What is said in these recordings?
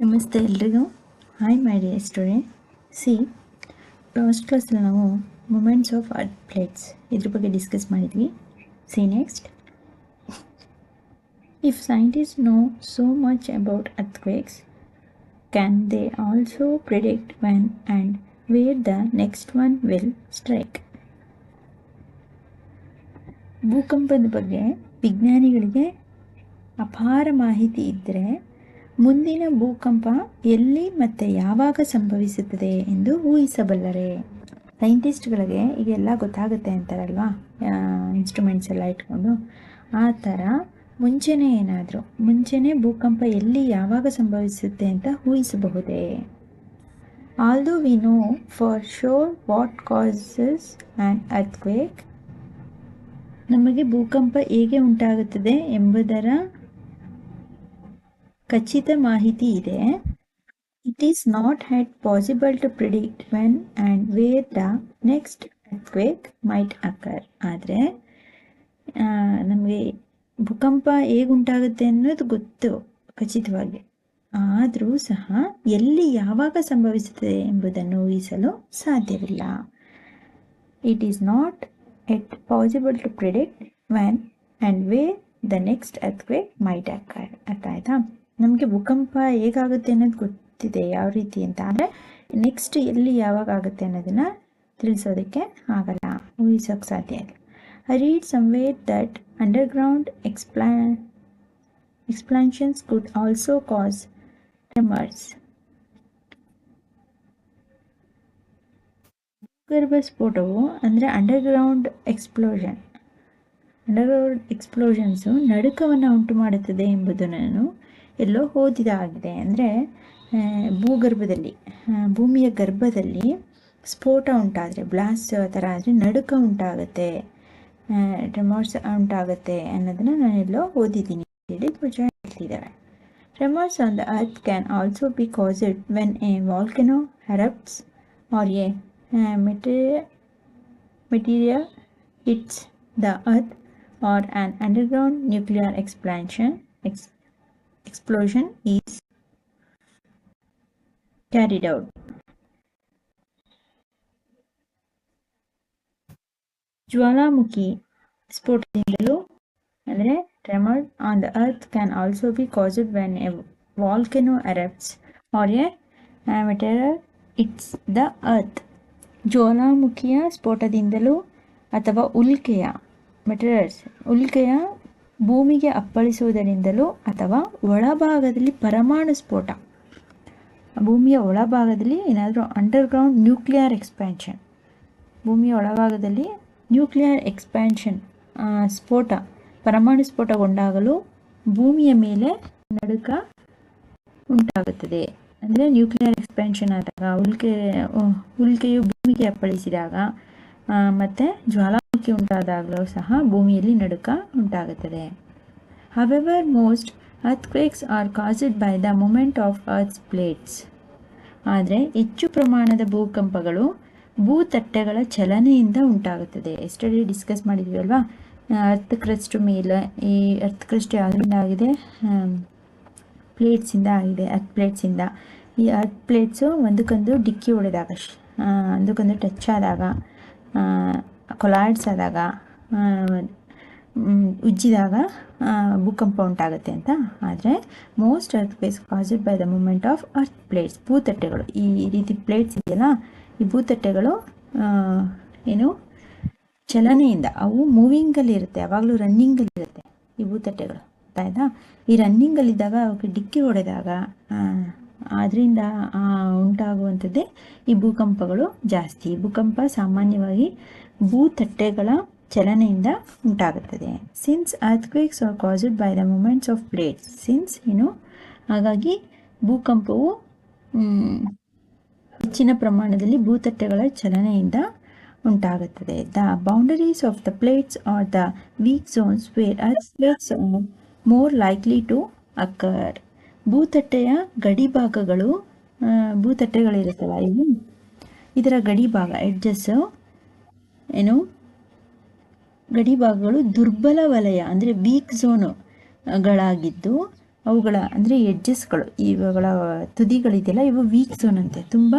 ನಮಸ್ತೆ ಎಲ್ರಿಗೂ. Hi my dear student. C first ಕ್ಲಾಸಲ್ಲಿ ನಾವು ಮೂಮೆಂಟ್ಸ್ ಆಫ್ ಅರ್ತ್ ಪ್ಲೇಟ್ಸ್ ಇದ್ರ ಬಗ್ಗೆ ಡಿಸ್ಕಸ್ ಮಾಡಿದ್ವಿ. See next, if scientist know so much about earthquakes, can they also predict when and where the next one will strike? ಭೂಕಂಪದ ಬಗ್ಗೆ ವಿಜ್ಞಾನಿಗಳಿಗೆ ಅಪಾರ ಮಾಹಿತಿ ಇದ್ದರೆ ಮುಂದಿನ ಭೂಕಂಪ ಎಲ್ಲಿ ಮತ್ತು ಯಾವಾಗ ಸಂಭವಿಸುತ್ತದೆ ಎಂದು ಊಹಿಸಬಲ್ಲರೆ? ಸೈಂಟಿಸ್ಟ್ಗಳಿಗೆ ಈಗೆಲ್ಲ ಗೊತ್ತಾಗುತ್ತೆ ಅಂತಾರಲ್ವಾ, ಇನ್ಸ್ಟ್ರೂಮೆಂಟ್ಸ್ ಎಲ್ಲ ಇಟ್ಕೊಂಡು. ಆ ಥರ ಮುಂಚೆನೇ ಭೂಕಂಪ ಎಲ್ಲಿ ಯಾವಾಗ ಸಂಭವಿಸುತ್ತೆ ಅಂತ ಊಹಿಸಬಹುದೇ? Although we know for sure what causes an earthquake, ನಮಗೆ ಭೂಕಂಪ ಹೇಗೆ ಉಂಟಾಗುತ್ತದೆ ಎಂಬುದರ ಖಚಿತ ಮಾಹಿತಿ ಇದೆ. It is not yet possible to predict when and where the next earthquake might occur. ಆದರೆ ನಮಗೆ ಭೂಕಂಪ ಹೇಗೆ ಉಂಟಾಗುತ್ತೆ ಅನ್ನೋದು ಗೊತ್ತು ಖಚಿತವಾಗಿ, ಆದರೂ ಸಹ ಎಲ್ಲಿ ಯಾವಾಗ ಸಂಭವಿಸುತ್ತದೆ ಎಂಬುದನ್ನು ಊಹಿಸಲು ಸಾಧ್ಯವಿಲ್ಲ. It is not yet possible to predict when and where the next earthquake might occur. ಅರ್ಥ ಆಯ್ತಾ? ನಮಗೆ ಭೂಕಂಪ ಹೇಗಾಗುತ್ತೆ ಅನ್ನೋದು ಗೊತ್ತಿದೆ ಯಾವ ರೀತಿ ಅಂತ, ಆದರೆ ನೆಕ್ಸ್ಟ್ ಎಲ್ಲಿ ಯಾವಾಗ ಆಗುತ್ತೆ ಅನ್ನೋದನ್ನು ತಿಳಿಸೋದಕ್ಕೆ ಆಗಲ್ಲ, ಊಹಿಸೋಕ್ಕೆ ಸಾಧ್ಯ ಇಲ್ಲ. I read somewhere that underground explosions could also cause tremors. ಭೂಗರ್ಭ ಸ್ಫೋಟವು ಅಂದರೆ ಅಂಡರ್ಗ್ರೌಂಡ್ ಎಕ್ಸ್ಪ್ಲೋಷನ್ಸು ನಡುಕವನ್ನು ಉಂಟು ಮಾಡುತ್ತದೆ ಎಂಬುದನ್ನು ಎಲ್ಲೋ ಓದಿದಾಗಿದೆ. ಅಂದರೆ ಭೂಗರ್ಭದಲ್ಲಿ, ಭೂಮಿಯ ಗರ್ಭದಲ್ಲಿ ಸ್ಫೋಟ ಉಂಟಾದರೆ, ಬ್ಲಾಸ್ಟ್ ಆ ಥರ ಆದರೆ ನಡುಕ ಉಂಟಾಗುತ್ತೆ, ಟ್ರೆಮರ್ಸ್ ಉಂಟಾಗುತ್ತೆ ಅನ್ನೋದನ್ನು ನಾನೆಲ್ಲೋ ಓದಿದ್ದೀನಿ ಹೇಳಿ ಹೇಳ್ತಿದ್ದಾರೆ. Tremors on the earth can also be caused when a volcano erupts or a material hits the earth or an underground nuclear explosion is carried out. ಜ್ವಾಲಾಮುಖಿ ಸ್ಫೋಟದಿಂದಲೂ ಅಂದರೆ tremor on the earth can also be caused when a volcano erupts or a meteor hits the earth. ಜ್ವಾಲಾಮುಖಿಯ ಸ್ಫೋಟದಿಂದಲೂ ಅಥವಾ ಉಲ್ಕೆಯ ಭೂಮಿಗೆ ಅಪ್ಪಳಿಸುವುದರಿಂದಲೂ ಅಥವಾ ಒಳಭಾಗದಲ್ಲಿ ಪರಮಾಣು ಸ್ಫೋಟ, ಭೂಮಿಯ ಒಳಭಾಗದಲ್ಲಿ ಏನಾದರೂ ಅಂಡರ್ಗ್ರೌಂಡ್ ನ್ಯೂಕ್ಲಿಯರ್ ಎಕ್ಸ್ಪ್ಯಾನ್ಷನ್, ಭೂಮಿಯ ಒಳಭಾಗದಲ್ಲಿ ನ್ಯೂಕ್ಲಿಯರ್ ಎಕ್ಸ್ಪ್ಯಾನ್ಷನ್ ಸ್ಫೋಟ, ಪರಮಾಣು ಸ್ಫೋಟಗೊಂಡಾಗಲೂ ಭೂಮಿಯ ಮೇಲೆ ನಡುಕ ಉಂಟಾಗುತ್ತದೆ. ಅಂದರೆ ನ್ಯೂಕ್ಲಿಯರ್ ಎಕ್ಸ್ಪ್ಯಾನ್ಷನ್ ಆದಾಗ, ಉಲ್ಕೆಯು ಭೂಮಿಗೆ ಅಪ್ಪಳಿಸಿದಾಗ ಮತ್ತು ಜ್ವಾಲಾಮುಖಿ ಉಂಟಾದಾಗಲೂ ಸಹ ಭೂಮಿಯಲ್ಲಿ ನಡುಕ ಉಂಟಾಗುತ್ತದೆ. However most earthquakes are caused by the movement of earth's plates. ಆದರೆ ಹೆಚ್ಚು ಪ್ರಮಾಣದ ಭೂಕಂಪಗಳು ಭೂತಟ್ಟೆಗಳ ಚಲನೆಯಿಂದ ಉಂಟಾಗುತ್ತದೆ. ಎಸ್ಟರ್ಡೇ ಡಿಸ್ಕಸ್ ಮಾಡಿದ್ವಿ ಅಲ್ವಾ, ಅರ್ತ್ ಕ್ರಸ್ಟ್ ಮೇಲೆ, ಈ ಅರ್ತ್ ಕ್ರಸ್ಟ್ ಯಾವುದರಿಂದ ಆಗಿದೆ? ಪ್ಲೇಟ್ಸಿಂದ ಆಗಿದೆ, ಅರ್ತ್ ಪ್ಲೇಟ್ಸಿಂದ. ಈ ಅರ್ತ್ ಪ್ಲೇಟ್ಸು ಒಂದಕ್ಕೊಂದು ಡಿಕ್ಕಿ ಹೊಡೆದಾಗ, ಒಂದಕ್ಕೊಂದು ಟಚ್ ಆದಾಗ, ಕೊಲಾಯ್ಡ್ಸ್ ಆದಾಗ, ಉಜ್ಜಿದಾಗ ಭೂಕಂಪ ಉಂಟಾಗುತ್ತೆ ಅಂತ. ಆದರೆ most earthquakes caused by the movement of earth plates, ಭೂತಟ್ಟೆಗಳು, ಈ ರೀತಿ ಪ್ಲೇಟ್ಸ್ ಇದೆಯಲ್ಲ, ಈ ಭೂತಟ್ಟೆಗಳು ಚಲನೆಯಿಂದ, ಅವು ಮೂವಿಂಗಲ್ಲಿರುತ್ತೆ, ಯಾವಾಗಲೂ ರನ್ನಿಂಗಲ್ಲಿರುತ್ತೆ ಈ ಭೂತಟ್ಟೆಗಳು. ಆಯಿತಾ? ಈ ರನ್ನಿಂಗಲ್ಲಿದ್ದಾಗ ಅವಕ್ಕೆ ಡಿಕ್ಕಿ ಹೊಡೆದಾಗ ಅದರಿಂದ ಉಂಟಾಗುವಂಥದ್ದೇ ಈ ಭೂಕಂಪಗಳು ಜಾಸ್ತಿ. ಭೂಕಂಪ ಸಾಮಾನ್ಯವಾಗಿ ಭೂತಟ್ಟೆಗಳ ಚಲನೆಯಿಂದ ಉಂಟಾಗುತ್ತದೆ. Since earthquakes are caused by the movements of plates, ಹಾಗಾಗಿ ಭೂಕಂಪವು ಹೆಚ್ಚಿನ ಪ್ರಮಾಣದಲ್ಲಿ ಭೂತಟ್ಟೆಗಳ ಚಲನೆಯಿಂದ ಉಂಟಾಗುತ್ತದೆ. The boundaries of the plates are the weak zones where earthquakes are more likely to occur. ಭೂತಟ್ಟೆಯ ಗಡಿಭಾಗಗಳು, ಭೂತಟ್ಟೆಗಳಿರುತ್ತಲ್ಲ ಇವು, ಇದರ ಗಡಿಭಾಗ ಎಡ್ಜಸ್ಸು ಗಡಿಭಾಗಗಳು ದುರ್ಬಲ ವಲಯ ಅಂದರೆ ವೀಕ್ ಝೋನುಗಳಾಗಿದ್ದು ಅವುಗಳ ಅಂದರೆ ಎಡ್ಜಸ್ಗಳು, ಇವುಗಳ ತುದಿಗಳಿದೆಯಲ್ಲ, ಇವು ವೀಕ್ ಝೋನ್ ಅಂತೆ, ತುಂಬ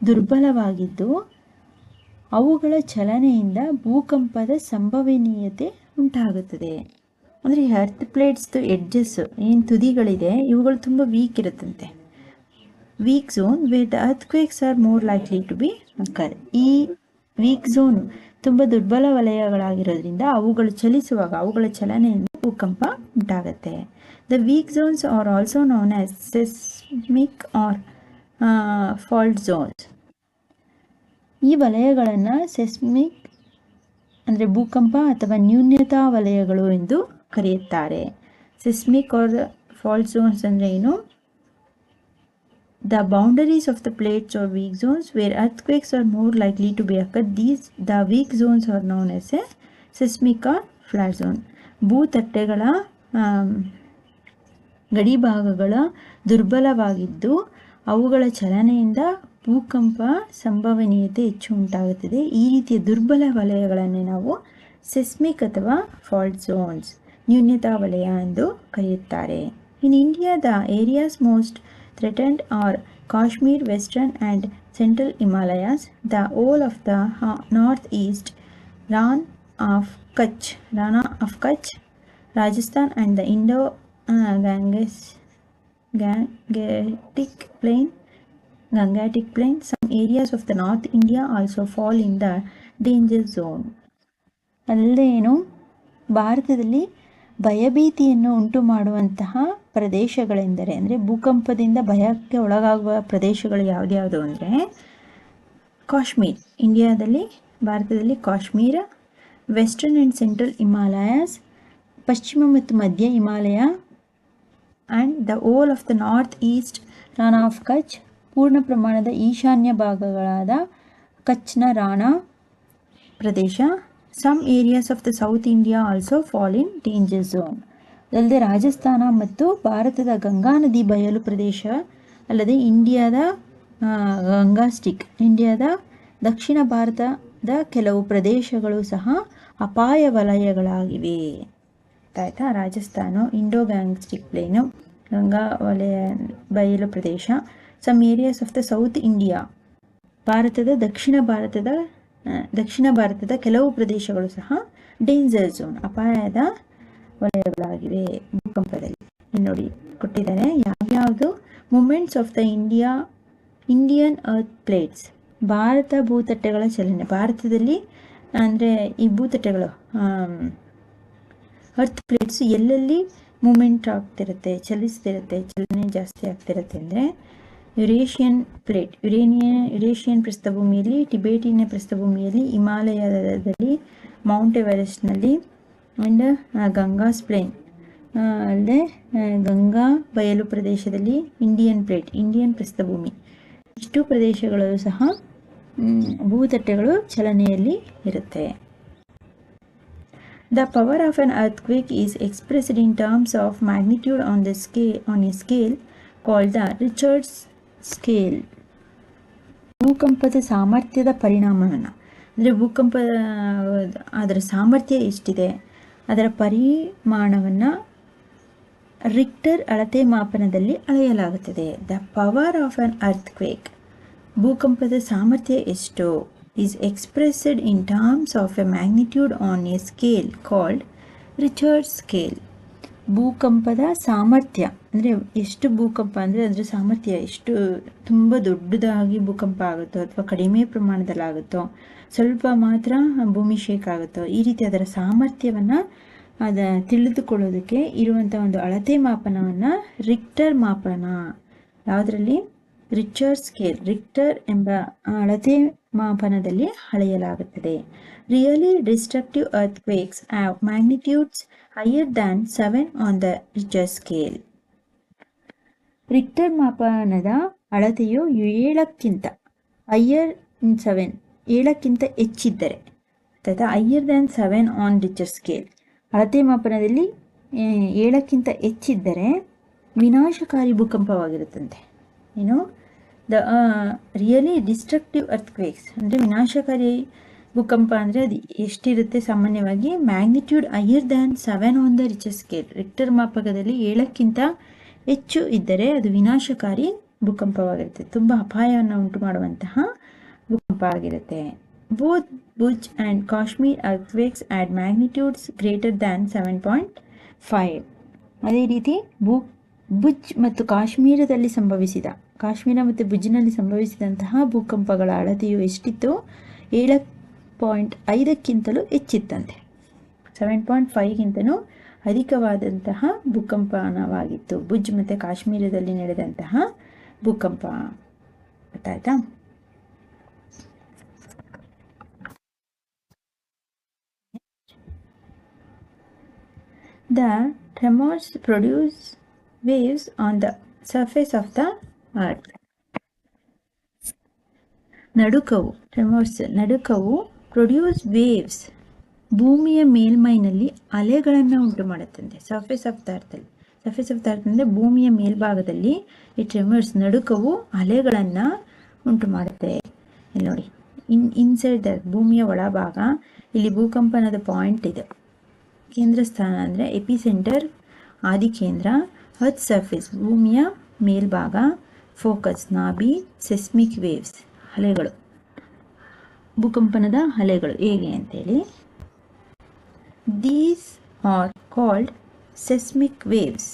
ದುರ್ಬಲವಾಗಿದ್ದು ಅವುಗಳ ಚಲನೆಯಿಂದ ಭೂಕಂಪದ ಸಂಭವನೀಯತೆ ಉಂಟಾಗುತ್ತದೆ. ಅಂದರೆ ಅರ್ತ್ ಪ್ಲೇಟ್ಸ್ದು ಎಡ್ಜಸ್ ಏನು ತುದಿಗಳಿದೆ ಇವುಗಳು ತುಂಬ ವೀಕ್ ಇರುತ್ತಂತೆ. Weak zone where the earthquakes are more likely to be occur. ಈ ವೀಕ್ ಝೋನ್ ತುಂಬ ದುರ್ಬಲ ವಲಯಗಳಾಗಿರೋದ್ರಿಂದ ಅವುಗಳು ಚಲಿಸುವಾಗ ಅವುಗಳ ಚಲನೆಯಿಂದ ಭೂಕಂಪ ಉಂಟಾಗುತ್ತೆ. The weak zones are also known as seismic or fault zones. ಈ ವಲಯಗಳನ್ನು ಸೆಸ್ಮಿಕ್ ಅಂದರೆ ಭೂಕಂಪ ಅಥವಾ ನ್ಯೂನತಾ ವಲಯಗಳು ಎಂದು ಕರೆಯುತ್ತಾರೆ. ಸೆಸ್ಮಿಕ್ ಆರ್ ಫಾಲ್ಟ್ ಝೋನ್ಸ್ ಅಂದರೆ ಏನು? The boundaries of the plates or weak zones where earthquakes are more likely to be occur. The weak zones are known as a seismic or flat zone. ಭೂತಟ್ಟೆಗಳ ಗಡಿಭಾಗಗಳ ದುರ್ಬಲವಾಗಿದ್ದು ಅವುಗಳ ಚಲನೆಯಿಂದ ಭೂಕಂಪ ಸಂಭವನೀಯತೆ ಹೆಚ್ಚು ಉಂಟಾಗುತ್ತದೆ. ಈ ರೀತಿಯ ದುರ್ಬಲ ವಲಯಗಳನ್ನೇ ನಾವು ಸೆಸ್ಮಿಕ್ ಅಥವಾ ಫಾಲ್ಟ್ ಝೋನ್ಸ್, ನ್ಯೂನತಾ ವಲಯ ಎಂದು ಕರೆಯುತ್ತಾರೆ. In India the areas most threatened are Kashmir, Western and Central Himalayas, the whole of the northeast, Rana of Kutch, Rajasthan and the Gangetic Plain. Some areas of the North India also fall in the danger zone. ಅಲ್ಲದೆ ಏನು, ಭಾರತದಲ್ಲಿ ಭಯಭೀತಿಯನ್ನು ಉಂಟು ಮಾಡುವಂತಹ ಪ್ರದೇಶಗಳೆಂದರೆ, ಅಂದರೆ ಭೂಕಂಪದಿಂದ ಭಯಕ್ಕೆ ಒಳಗಾಗುವ ಪ್ರದೇಶಗಳು ಯಾವುದ್ಯಾವುದು ಅಂದರೆ ಕಾಶ್ಮೀರ್, ಇಂಡಿಯಾದಲ್ಲಿ ಭಾರತದಲ್ಲಿ Kashmir, western and central Himalayas, ಪಶ್ಚಿಮ ಮತ್ತು ಮಧ್ಯ Himalaya, and the whole of the north east Rann of Kutch, ಪೂರ್ಣ ಪ್ರಮಾಣದ ಈಶಾನ್ಯ ಭಾಗಗಳಾದ ಕಚ್ನ ರಾಣಾ ಪ್ರದೇಶ. Some areas of the south India also fall in danger zone. ಅದಲ್ಲದೆ ರಾಜಸ್ಥಾನ ಮತ್ತು ಭಾರತದ ಗಂಗಾ ನದಿ ಬಯಲು ಪ್ರದೇಶ ಅಲ್ಲದೆ ಇಂಡಿಯಾದ ಇಂಡಿಯಾದ ದಕ್ಷಿಣ ಭಾರತದ ಕೆಲವು ಪ್ರದೇಶಗಳು ಸಹ ಅಪಾಯ ವಲಯಗಳಾಗಿವೆ. ಆಯಿತಾ? ರಾಜಸ್ಥಾನ, ಇಂಡೋ ಗ್ಯಾಂಗ್ಸ್ಟಿಕ್ ಪ್ಲೇನು, ಗಂಗಾ ವಲಯ ಬಯಲು ಪ್ರದೇಶ. Some areas of the south India, ದಕ್ಷಿಣ ಭಾರತದ ಕೆಲವು ಪ್ರದೇಶಗಳು ಸಹ ಡೇಂಜರ್ ಝೋನ್, ಅಪಾಯದ ವಲಯಗಳಾಗಿವೆ ಭೂಕಂಪದಲ್ಲಿ. ನೋಡಿ ಕೊಟ್ಟಿದ್ದಾರೆ ಯಾವ್ಯಾವುದು. Movements of the Indian earth plates, Bharat ಭೂತಟ್ಟೆಗಳ ಚಲನೆ. ಭಾರತದಲ್ಲಿ ಅಂದರೆ ಈ ಭೂತಟ್ಟೆಗಳು ಅರ್ತ್ ಪ್ಲೇಟ್ಸ್ ಎಲ್ಲೆಲ್ಲಿ ಮೂಮೆಂಟ್ ಆಗ್ತಿರುತ್ತೆ, ಚಲಿಸ್ತಿರುತ್ತೆ, ಚಲನೆ ಜಾಸ್ತಿ ಆಗ್ತಿರುತ್ತೆ ಅಂದರೆ ಯುರೇಷಿಯನ್ ಪ್ಲೇಟ್, ಯುರೇಷಿಯನ್ ಪ್ರಸ್ಥಭೂಮಿಯಲ್ಲಿ, ಟಿಬೇಟಿನ ಪ್ರಸ್ಥಭೂಮಿಯಲ್ಲಿ, ಹಿಮಾಲಯದಲ್ಲಿ, ಮೌಂಟ್ ಎವರೆಸ್ಟ್ನಲ್ಲಿ, ಆ್ಯಂಡ್ ಗಂಗಾಸ್ ಪ್ಲೇನ್ ಅಲ್ಲದೆ ಗಂಗಾ ಬಯಲು ಪ್ರದೇಶದಲ್ಲಿ, ಇಂಡಿಯನ್ ಪ್ಲೇಟ್, ಇಂಡಿಯನ್ ಪ್ರಸ್ಥಭೂಮಿ, ಇಷ್ಟು ಪ್ರದೇಶಗಳು ಸಹ ಭೂತಟ್ಟೆಗಳು ಚಲನೆಯಲ್ಲಿ ಇರುತ್ತೆ. The power of an earthquake is expressed in terms of magnitude on a scale called the Richter's scale. ಭೂಕಂಪದ ಸಾಮರ್ಥ್ಯದ ಪರಿಣಾಮವನ್ನು, ಅಂದರೆ ಭೂಕಂಪ ಅದರ ಸಾಮರ್ಥ್ಯ ಎಷ್ಟಿದೆ ಅದರ ಪರಿಮಾಣವನ್ನು ರಿಕ್ಟರ್ ಅಳತೆ ಮಾಪನದಲ್ಲಿ ಅಳೆಯಲಾಗುತ್ತದೆ. ದ ಪವರ್ ಆಫ್ ಅನ್ ಅರ್ಥ್ಕ್ವೇಕ್, ಭೂಕಂಪದ ಸಾಮರ್ಥ್ಯ ಎಷ್ಟು, is expressed in terms of A magnitude on A scale called Richard scale. ಭೂಕಂಪದ ಸಾಮರ್ಥ್ಯ ಅಂದರೆ ಎಷ್ಟು ಭೂಕಂಪ ಅಂದರೆ ಅದರ ಸಾಮರ್ಥ್ಯ ಎಷ್ಟು, ತುಂಬ ದೊಡ್ಡದಾಗಿ ಭೂಕಂಪ ಆಗುತ್ತೋ ಅಥವಾ ಕಡಿಮೆ ಪ್ರಮಾಣದಲ್ಲಾಗುತ್ತೋ, ಸ್ವಲ್ಪ ಮಾತ್ರ ಭೂಮಿ ಶೇಕ್ ಆಗುತ್ತೋ, ಈ ರೀತಿ ಅದರ ಸಾಮರ್ಥ್ಯವನ್ನು ತಿಳಿದುಕೊಳ್ಳೋದಕ್ಕೆ ಇರುವಂಥ ಒಂದು ಅಳತೆ ಮಾಪನವನ್ನು ರಿಕ್ಟರ್ ಮಾಪನ, ಯಾವುದರಲ್ಲಿ ರಿಚರ್ಡ್ ಸ್ಕೇಲ್, ರಿಕ್ಟರ್ ಎಂಬ ಅಳತೆ ಮಾಪನದಲ್ಲಿ ಅಳೆಯಲಾಗುತ್ತದೆ. Really destructive ಅರ್ಥ್ಕ್ವೇಕ್ಸ್ have magnitudes higher than 7 on the Richter scale. Richter ಮಾಪನದ ಅಳತೆಯು 7ಕ್ಕಿಂತ ಹೈಯರ್ 7ಕ್ಕಿಂತ ಹೆಚ್ಚಿದ್ದರೆ, higher than 7 on Richter scale, ಅಳತೆ ಮಾಪನದಲ್ಲಿ 7ಕ್ಕಿಂತ ಹೆಚ್ಚಿದ್ದರೆ ವಿನಾಶಕಾರಿ ಭೂಕಂಪವಾಗಿರುತ್ತಂತೆ. ಏನು, ದ ರಿಯಲಿ ಡಿಸ್ಟ್ರಕ್ಟಿವ್ ಅರ್ಥ್ಕ್ವೇಕ್ಸ್ ಅಂದರೆ ವಿನಾಶಕಾರಿ ಭೂಕಂಪ ಅಂದರೆ ಅದು ಎಷ್ಟಿರುತ್ತೆ, ಸಾಮಾನ್ಯವಾಗಿ magnitude higher than 7 on the Richter scale, Richter ಮಾಪಕದಲ್ಲಿ 7ಕ್ಕಿಂತ ಹೆಚ್ಚು ಇದ್ದರೆ ಅದು ವಿನಾಶಕಾರಿ ಭೂಕಂಪವಾಗಿರುತ್ತೆ, ತುಂಬ ಅಪಾಯವನ್ನು ಉಂಟು ಮಾಡುವಂತಹ ಭೂಕಂಪ ಆಗಿರುತ್ತೆ. Both Bhuj and Kashmir earthquakes had magnitudes greater than 7.5. ಅದೇ ರೀತಿ ಭುಜ್ ಮತ್ತು ಕಾಶ್ಮೀರ ಮತ್ತು ಭುಜ್ನಲ್ಲಿ ಸಂಭವಿಸಿದಂತಹ ಭೂಕಂಪಗಳ ಅಳತೆಯು ಎಷ್ಟಿತ್ತು? 7.5ಕ್ಕಿಂತಲೂ ಹೆಚ್ಚಿತ್ತಂತೆ. 7.5ಗಿಂತಲೂ ಅಧಿಕವಾದಂತಹ ಭೂಕಂಪನವಾಗಿತ್ತು ಭುಜ್ ಮತ್ತು ಕಾಶ್ಮೀರದಲ್ಲಿ ನಡೆದಂತಹ ಭೂಕಂಪ. ಗೊತ್ತಾಯ್ತಾ? The tremors produce waves on the surface of the earth. ನಡುಕವು ಪ್ರೊಡ್ಯೂಸ್ ವೇವ್ಸ್, ಭೂಮಿಯ ಮೇಲ್ಮೈನಲ್ಲಿ ಅಲೆಗಳನ್ನು ಉಂಟು ಮಾಡುತ್ತದೆ. ಸರ್ಫೇಸ್ ಆಫ್ ದ ಅರ್ತ್ ಅಂದರೆ ಭೂಮಿಯ ಮೇಲ್ಭಾಗದಲ್ಲಿ ಈ ಟ್ರೆಮರ್ಸ್, ನಡುಕವು ಅಲೆಗಳನ್ನು ಉಂಟು ಮಾಡುತ್ತೆ. ಇಲ್ಲಿ ನೋಡಿ, ಇನ್ಸೈಡ್ ದ ಭೂಮಿಯ ಒಳಭಾಗ, ಇಲ್ಲಿ ಭೂಕಂಪನದ ಪಾಯಿಂಟ್ ಇದೆ. ಕೇಂದ್ರ ಸ್ಥಾನ ಅಂದರೆ ಎಪಿಸೆಂಟರ್, ಆದಿಕೇಂದ್ರ. ಅರ್ತ್ ಸರ್ಫೇಸ್, ಭೂಮಿಯ ಮೇಲ್ಭಾಗ. ಫೋಕಸ್, ನಾಭಿ. ಸೆಸ್ಮಿಕ್ ವೇವ್ಸ್, ಅಲೆಗಳು, ಭೂಕಂಪನದ ಅಲೆಗಳು ಹೇಗೆ ಅಂತೇಳಿ. These are called seismic waves.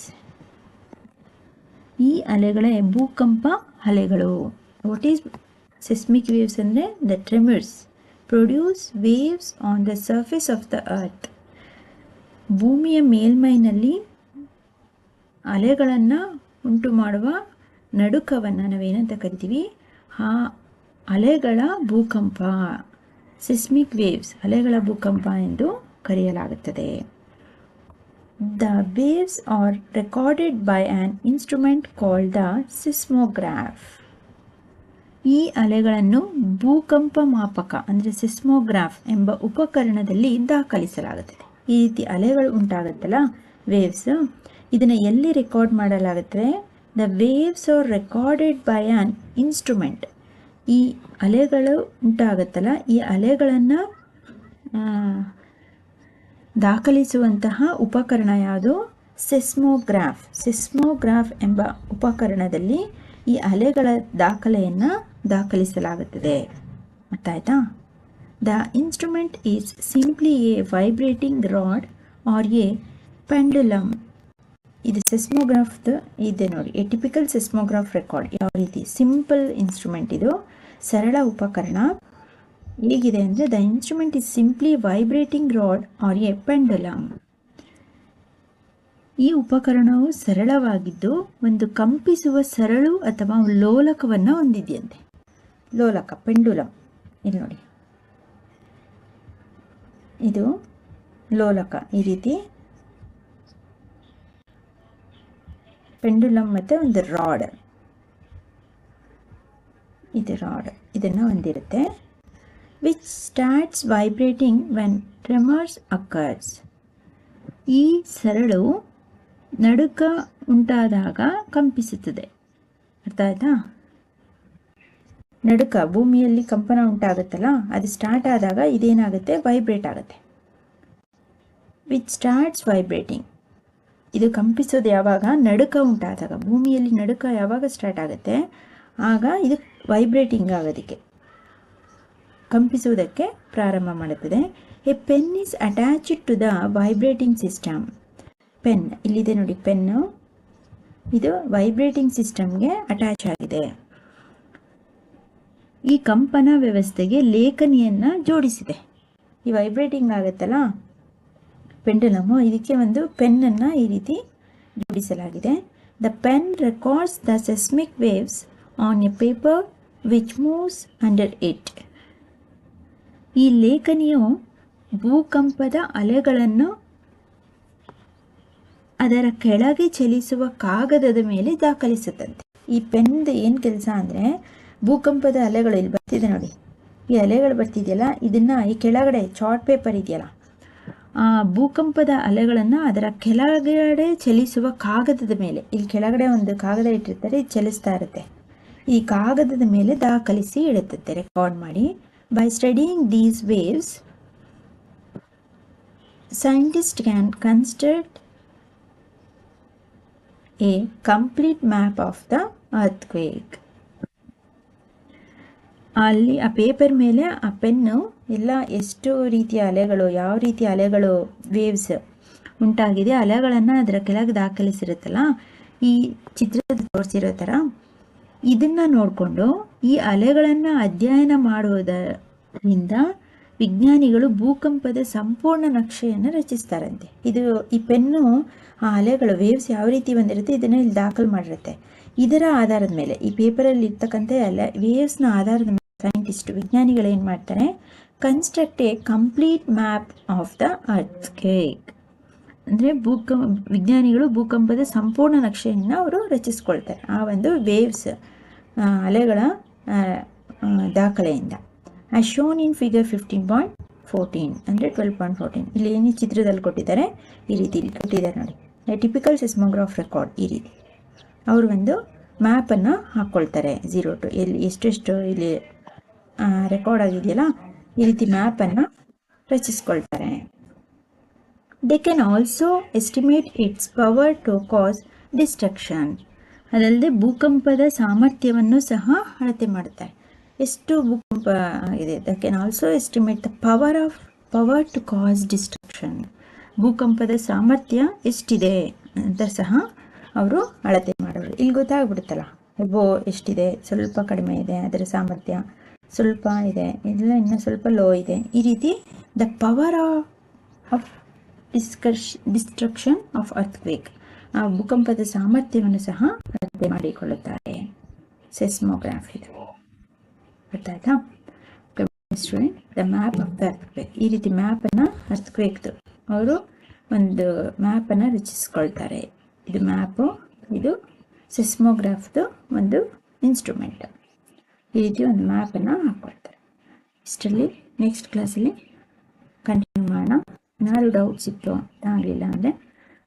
ಈ ಅಲೆಗಳೇ ಭೂಕಂಪ ಅಲೆಗಳು. ವಾಟ್ ಈಸ್ ಸೆಸ್ಮಿಕ್ ವೇವ್ಸ್ ಅಂದರೆ the tremors produce waves on the surface of the earth. ಭೂಮಿಯ ಮೇಲ್ಮೈನಲ್ಲಿ ಅಲೆಗಳನ್ನು ಉಂಟು ಮಾಡುವ ನಡುಕವನ್ನು ನಾವೇನಂತ ಕರಿತೀವಿ? ಆ ಅಲೆಗಳ ಭೂಕಂಪ, ಸಿಸ್ಮಿಕ್ ವೇವ್ಸ್, ಅಲೆಗಳ ಭೂಕಂಪ ಎಂದು ಕರೆಯಲಾಗುತ್ತದೆ. The waves R recorded by on instrument called the seismograph. ಈ ಅಲೆಗಳನ್ನು ಭೂಕಂಪ ಮಾಪಕ ಅಂದರೆ ಸಿಸ್ಮೋಗ್ರಾಫ್ ಎಂಬ ಉಪಕರಣದಲ್ಲಿ ದಾಖಲಿಸಲಾಗುತ್ತದೆ. ಈ ರೀತಿ ಅಲೆಗಳು ಉಂಟಾಗುತ್ತಲ್ಲ, ವೇವ್ಸ್, ಇದನ್ನು ಎಲ್ಲಿ ರೆಕಾರ್ಡ್ ಮಾಡಲಾಗುತ್ತೆ? The waves R recorded by on instrument. ಈ ಅಲೆಗಳು ಉಂಟಾಗುತ್ತಲ್ಲ, ಈ ಅಲೆಗಳನ್ನು ದಾಖಲಿಸುವಂತಹ ಉಪಕರಣ ಯಾವುದು? ಸಿಸ್ಮೋಗ್ರಾಫ್ ಎಂಬ ಉಪಕರಣದಲ್ಲಿ ಈ ಅಲೆಗಳ ದಾಖಲೆಯನ್ನು ದಾಖಲಿಸಲಾಗುತ್ತದೆ. ಗೊತ್ತಾಯ್ತಾ? The instrument is simply a vibrating rod or a pendulum. ಇದು ಸೆಸ್ಮೋಗ್ರಾಫ್ ಇದೆ ನೋಡಿ, ಎ ಟಿಪಿಕಲ್ ಸೆಸ್ಮೋಗ್ರಾಫ್ ರೆಕಾರ್ಡ್. ಯಾವ ರೀತಿ? ಸಿಂಪಲ್ ಇನ್ಸ್ಟ್ರೂಮೆಂಟ್, ಇದು ಸರಳ ಉಪಕರಣ. ಹೇಗಿದೆ ಅಂದರೆ, the instrument is simply vibrating rod or a pendulum. ಈ ಉಪಕರಣವು ಸರಳವಾಗಿದ್ದು ಒಂದು ಕಂಪಿಸುವ ಸರಳು ಅಥವಾ ಲೋಲಕವನ್ನು ಹೊಂದಿದೆಯಂತೆ. ಲೋಲಕ, ಪೆಂಡುಲಮ್. ಇಲ್ಲಿ ನೋಡಿ, ಇದು ಲೋಲಕ. ಈ ರೀತಿ ಪೆಂಡುಲಮ್ ಮತ್ತು ಒಂದು ರಾಡ್, ಇದು ರಾಡ್, ಇದನ್ನು ಹೊಂದಿರುತ್ತೆ. Which starts vibrating when tremors occurs. ಈ ಸರಳು ನಡುಕ ಉಂಟಾದಾಗ ಕಂಪಿಸುತ್ತದೆ. ಅರ್ಥ ಆಯ್ತಾ? ನಡುಕ, ಭೂಮಿಯಲ್ಲಿ ಕಂಪನ ಉಂಟಾಗುತ್ತಲ್ಲ, ಅದು ಸ್ಟಾರ್ಟ್ ಆದಾಗ ಇದೇನಾಗುತ್ತೆ? ವೈಬ್ರೇಟ್ ಆಗುತ್ತೆ. ವಿಚ್ ಸ್ಟಾರ್ಟ್ಸ್ ವೈಬ್ರೇಟಿಂಗ್, ಇದು ಕಂಪಿಸೋದು ಯಾವಾಗ? ನಡುಕ ಉಂಟಾದಾಗ. ಭೂಮಿಯಲ್ಲಿ ನಡುಕ ಯಾವಾಗ ಸ್ಟಾರ್ಟ್ ಆಗುತ್ತೆ? ಆಗ ಇದು ವೈಬ್ರೇಟಿಂಗ್ ಆಗೋದಕ್ಕೆ, ಕಂಪಿಸುವುದಕ್ಕೆ ಪ್ರಾರಂಭ ಮಾಡುತ್ತದೆ. A pen is attached to the vibrating system. Pen ಇಲ್ಲಿದೆ ನೋಡಿ, ಪೆನ್ನು, ಇದು ವೈಬ್ರೇಟಿಂಗ್ ಸಿಸ್ಟಮ್ಗೆ ಅಟ್ಯಾಚ್ ಆಗಿದೆ. ಈ ಕಂಪನ ವ್ಯವಸ್ಥೆಗೆ ಲೇಖನಿಯನ್ನು ಜೋಡಿಸಿದೆ. ಈ ವೈಬ್ರೇಟಿಂಗ್ ಆಗುತ್ತಲ್ಲ ಪೆಂಡುಲಮು, ಇದಕ್ಕೆ ಒಂದು ಪೆನ್ನನ್ನು ಈ ರೀತಿ ಜೋಡಿಸಲಾಗಿದೆ. The pen records the seismic waves on A paper which moves under it. ಈ ಲೇಖನಿಯು ಭೂಕಂಪದ ಅಲೆಗಳನ್ನು ಅದರ ಕೆಳಗೆ ಚಲಿಸುವ ಕಾಗದದ ಮೇಲೆ ದಾಖಲಿಸುತ್ತಂತೆ. ಈ ಪೆನ್ದು ಏನು ಕೆಲಸ ಅಂದರೆ, ಭೂಕಂಪದ ಅಲೆಗಳು ಇಲ್ಲಿ ಬರ್ತಿದೆ ನೋಡಿ, ಈ ಅಲೆಗಳು ಬರ್ತಿದೆಯಲ್ಲ, ಇದನ್ನು ಈ ಕೆಳಗಡೆ ಚಾರ್ಟ್ ಪೇಪರ್ ಇದೆಯಲ್ಲ, ಆ ಭೂಕಂಪದ ಅಲೆಗಳನ್ನು ಅದರ ಕೆಳಗಡೆ ಚಲಿಸುವ ಕಾಗದದ ಮೇಲೆ, ಇಲ್ಲಿ ಕೆಳಗಡೆ ಒಂದು ಕಾಗದ ಇಟ್ಟಿರ್ತಾರೆ, ಇದು ಚಲಿಸ್ತಾ ಇರುತ್ತೆ, ಈ ಕಾಗದದ ಮೇಲೆ ದಾಖಲಿಸಿ ಇಡುತ್ತೆ, ರೆಕಾರ್ಡ್ ಮಾಡಿ. By studying these waves scientists can construct a complete map of the earthquake. ಅಲ್ಲಿ ಆ ಪೇಪರ್ ಮೇಲೆ ಆ ಪೆನ್ನು ಎಲ್ಲ ಎಷ್ಟು ರೀತಿಯ ಅಲೆಗಳು, ಯಾವ ರೀತಿಯ ಅಲೆಗಳು, ವೇವ್ಸ್ ಉಂಟಾಗಿದೆ, ಅಲೆಗಳನ್ನು ಅದರ ಕೆಳಗೆ ದಾಖಲಿಸಿರುತ್ತಲ್ಲ, ಈ ಚಿತ್ರದಲ್ಲಿ ತೋರಿಸಿರೋ ಥರ ಇದನ್ನು ನೋಡಿಕೊಂಡು ಈ ಅಲೆಗಳನ್ನು ಅಧ್ಯಯನ ಮಾಡುವುದರಿಂದ ವಿಜ್ಞಾನಿಗಳು ಭೂಕಂಪದ ಸಂಪೂರ್ಣ ನಕ್ಷೆಯನ್ನು ರಚಿಸ್ತಾರಂತೆ. ಈ ಪೆನ್ನು ಆ ಅಲೆಗಳು, ವೇವ್ಸ್ ಯಾವ ರೀತಿ ಬಂದಿರುತ್ತೆ ಇದನ್ನು ಇಲ್ಲಿ ದಾಖಲು ಮಾಡಿರುತ್ತೆ. ಇದರ ಆಧಾರದ ಮೇಲೆ, ಈ ಪೇಪರಲ್ಲಿ ಇರ್ತಕ್ಕಂಥ ವೇವ್ಸ್ನ ಆಧಾರದ ಮೇಲೆ ವಿಜ್ಞಾನಿಗಳು ಏನು ಮಾಡ್ತಾರೆ, construct a complete map of the earthquake. ಅಂದರೆ ವಿಜ್ಞಾನಿಗಳು ಭೂಕಂಪದ ಸಂಪೂರ್ಣ ನಕ್ಷೆಯನ್ನು ಅವರು ರಚಿಸ್ಕೊಳ್ತಾರೆ ಆ ಒಂದು ವೇವ್ಸ್, ಅಲೆಗಳ ದಾಖಲೆಯಿಂದ. ಆಸ್ ಶೋನ್ ಇನ್ ಫಿಗರ್ 15.14 ಅಂದರೆ 12.14. ಇಲ್ಲಿ ಏನು ಚಿತ್ರದಲ್ಲಿ ಕೊಟ್ಟಿದ್ದಾರೆ, ಈ ರೀತಿ ಇಲ್ಲಿ ಕೊಟ್ಟಿದ್ದಾರೆ ನೋಡಿ. ಟಿಪಿಕಲ್ ಸೆಸ್ಮೋಗ್ರಾಫ್ ರೆಕಾರ್ಡ್ ಈ ರೀತಿ ಅವರು ಒಂದು ಮ್ಯಾಪನ್ನು ಹಾಕ್ಕೊಳ್ತಾರೆ 0 to ಎಲ್ಲಿ ಎಷ್ಟೆಷ್ಟು ಇಲ್ಲಿ ರೆಕಾರ್ಡ್ ಆಗಿದೆಯಲ್ಲ, ಈ ರೀತಿ ಮ್ಯಾಪನ್ನು ರಚಿಸ್ಕೊಳ್ತಾರೆ. They can also estimate its power to cause destruction. ಅದಲ್ಲದೆ ಭೂಕಂಪದ ಸಾಮರ್ಥ್ಯವನ್ನು ಸಹ ಅಳತೆ ಮಾಡುತ್ತಾರೆ. ಎಷ್ಟು ಭೂಕಂಪ ಆಗಿದೆ, they can also estimate the power to cause destruction. ಭೂಕಂಪದ ಸಾಮರ್ಥ್ಯ ಎಷ್ಟಿದೆ ಅಂತ ಸಹ ಅವರು ಅಳತೆ ಮಾಡೋರು. ಇಲ್ಲಿ ಗೊತ್ತಾಗ್ಬಿಡುತ್ತಲ್ಲ, ಎಷ್ಟಿದೆ, ಸ್ವಲ್ಪ ಕಡಿಮೆ ಇದೆ, ಅದರ ಸಾಮರ್ಥ್ಯ ಸ್ವಲ್ಪ ಇದೆ, ಇಲ್ಲ ಇನ್ನೂ ಸ್ವಲ್ಪ ಲೋ ಇದೆ. ಈ ರೀತಿ the power of destruction of earthquake, ಆ ಭೂಕಂಪದ ಸಾಮರ್ಥ್ಯವನ್ನು ಸಹ ಅಳತೆ ಮಾಡಿಕೊಳ್ಳುತ್ತಾರೆ. ಸೆಸ್ಮೋಗ್ರಾಫ್ ಇದು ಗೊತ್ತಾಯ್ತಾ student? The map of the earthquake. ಈ ರೀತಿ ಮ್ಯಾಪನ್ನು ಅರ್ಥ್ಕ್ವೇಕ್ದು ಅವರು ಒಂದು ಮ್ಯಾಪನ್ನು ರಚಿಸ್ಕೊಳ್ತಾರೆ. ಇದು ಮ್ಯಾಪು, ಇದು ಸೆಸ್ಮೋಗ್ರಾಫ್ದು ಒಂದು ಇನ್ಸ್ಟ್ರೂಮೆಂಟ್. ಈ ರೀತಿ ಒಂದು ಮ್ಯಾಪನ್ನು ಹಾಕ್ಕೊಳ್ತಾರೆ. ಇಷ್ಟರಲ್ಲಿ ನೆಕ್ಸ್ಟ್ ಕ್ಲಾಸಲ್ಲಿ ಕಂಟಿನ್ಯೂ ಮಾಡೋಣ. ಏನಾದ್ರು ಡೌಟ್ಸ್ ಇತ್ತು ಆಗಲಿಲ್ಲ ಅಂದರೆ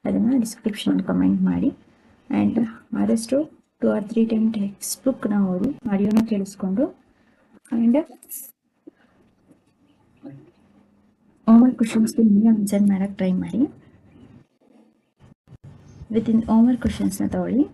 ಅದನ್ನು ಡಿಸ್ಕ್ರಿಪ್ಷನ್ ಕಮೆಂಟ್ ಮಾಡಿ. ಆ್ಯಂಡ್ ಆದಷ್ಟು 2 or 3 ಟೈಮ್ ಟೆಕ್ಸ್ಟ್ ಬುಕ್ನ ಓದಿ, ಆಡಿಯೋನ ಕೇಳಿಸ್ಕೊಂಡು, ಆ್ಯಂಡ್ ಹೋಮ್ವರ್ಕ್ ಕ್ವಶನ್ಸ್ಗೆ ನೀವೇ ಆನ್ಸರ್ ಮಾಡೋಕ್ಕೆ ಟ್ರೈ ಮಾಡಿ. ವಿತಿನ್ ಹೋಮ್ವರ್ಕ್ ಕ್ವಶನ್ಸ್ನ ತಗೊಳ್ಳಿ.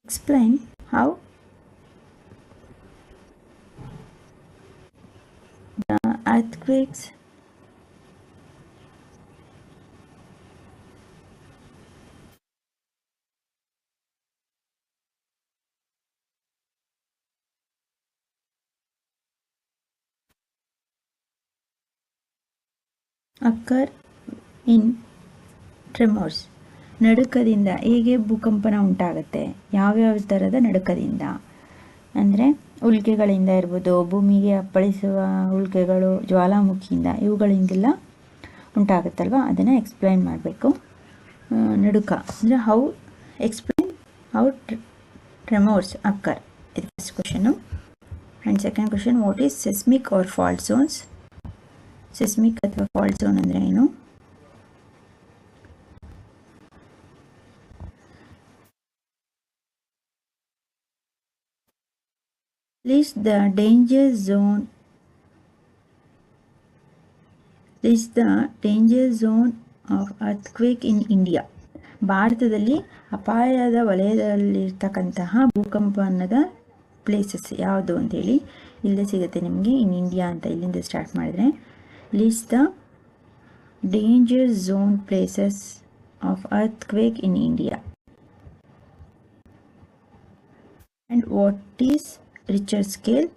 Explain how the earthquakes occur in tremors. ನಡುಕದಿಂದ ಹೇಗೆ ಭೂಕಂಪನ ಉಂಟಾಗುತ್ತೆ, ಯಾವ್ಯಾವ ಥರದ ನಡುಕದಿಂದ ಅಂದರೆ ಉಲ್ಕೆಗಳಿಂದ ಇರ್ಬೋದು, ಭೂಮಿಗೆ ಅಪ್ಪಳಿಸುವ ಉಲ್ಕೆಗಳು, ಜ್ವಾಲಾಮುಖಿಯಿಂದ, ಇವುಗಳಿಂದೆಲ್ಲ ಉಂಟಾಗುತ್ತಲ್ವ, ಅದನ್ನು ಎಕ್ಸ್ಪ್ಲೈನ್ ಮಾಡಬೇಕು. ನಡುಕ ಅಂದರೆ ಎಕ್ಸ್ಪ್ಲೈನ್ ಹೌ ಟ್ರೆಮೋರ್ಸ್ ಅಕ್ಕರ್, ಇದು first question. And second question, what is seismic or fault zones. Seismic ಅಥವಾ ಫಾಲ್ಟ್ ಝೋನ್ ಅಂದರೆ ಏನು? List the danger zone of earthquake in India. ಭಾರತದಲ್ಲಿ ಅಪಾಯದ ವಲಯದಲ್ಲಿರ್ತಕ್ಕಂತಹ ಭೂಕಂಪನದ ಪ್ಲೇಸಸ್ ಯಾವುದು ಅಂತೇಳಿ ಇಲ್ಲೇ ಸಿಗುತ್ತೆ ನಿಮಗೆ. ಇನ್ ಇಂಡಿಯಾ ಅಂತ ಇಲ್ಲಿಂದ ಸ್ಟಾರ್ಟ್ ಮಾಡಿದ್ರೆ, list the danger zone places of earthquake in India. And what is Richter scale?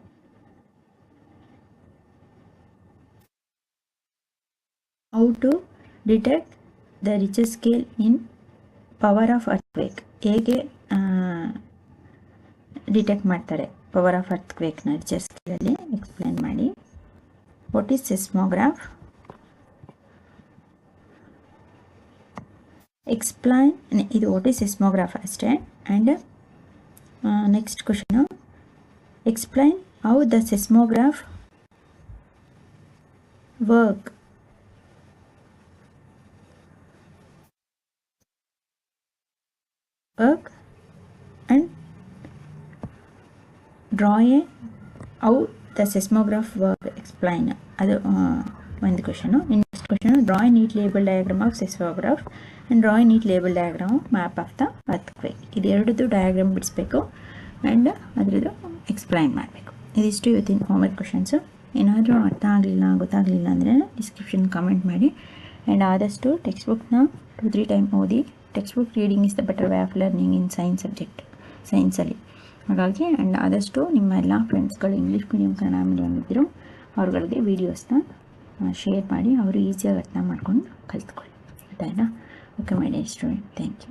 How to detect the Richter scale in power of earthquake. ಹೇಗೆ ಡಿಟೆಕ್ಟ್ ಮಾಡ್ತಾರೆ ಪವರ್ ಆಫ್ ಅರ್ಥ್ಕ್ವೇಕ್ನ ರಿಚರ್ ಸ್ಕೇಲಲ್ಲಿ explain ಮಾಡಿ. What is seismograph? Explain, ಇದು what is seismograph ಅಷ್ಟೇ. And next question, explain how the seismograph work draw a how the seismograph work explain, ಅದು ಒಂದು question. Next question, draw a neat label diagram of seismograph and draw a neat label diagram of map of the earthquake. ಇದು ಎರಡದ್ದು diagram ಬಿಡಿಸ್ಬೇಕು and ಅದರದ್ದು explain ಮಾಡಬೇಕು. ಇದಿಷ್ಟು ಇವತ್ತಿನ homework questions. ಏನಾದರೂ ಅರ್ಥ ಆಗಲಿಲ್ಲ, ಗೊತ್ತಾಗಲಿಲ್ಲ ಅಂದರೆ ಡಿಸ್ಕ್ರಿಪ್ಷನ್ ಕಮೆಂಟ್ ಮಾಡಿ. ಆ್ಯಂಡ್ ಆದಷ್ಟು ಟೆಕ್ಸ್ಟ್ ಬುಕ್ನ 2-3 ಟೈಮ್ ಓದಿ. Text book reading is the better way of learning in science subject, ಸೈನ್ಸಲ್ಲಿ. ಹಾಗಾಗಿ ಆ್ಯಂಡ್ ಆದಷ್ಟು ನಿಮ್ಮ ಎಲ್ಲ ಫ್ರೆಂಡ್ಸ್ಗಳು ಇಂಗ್ಲೀಷ್ ಮೀಡಿಯಮ್, ಕನ್ನಡ ಮೀಡಿಯಮ್ ಇದ್ದರು ಅವ್ರುಗಳಿಗೆ ವೀಡಿಯೋಸ್ನ ಶೇರ್ ಮಾಡಿ, ಅವರು ಈಸಿಯಾಗಿ ಅರ್ಥ ಮಾಡ್ಕೊಂಡು ಕಲ್ತ್ಕೊಳ್ಳಿ. ಆಯಿತಾ? Okay my dear student, thank you.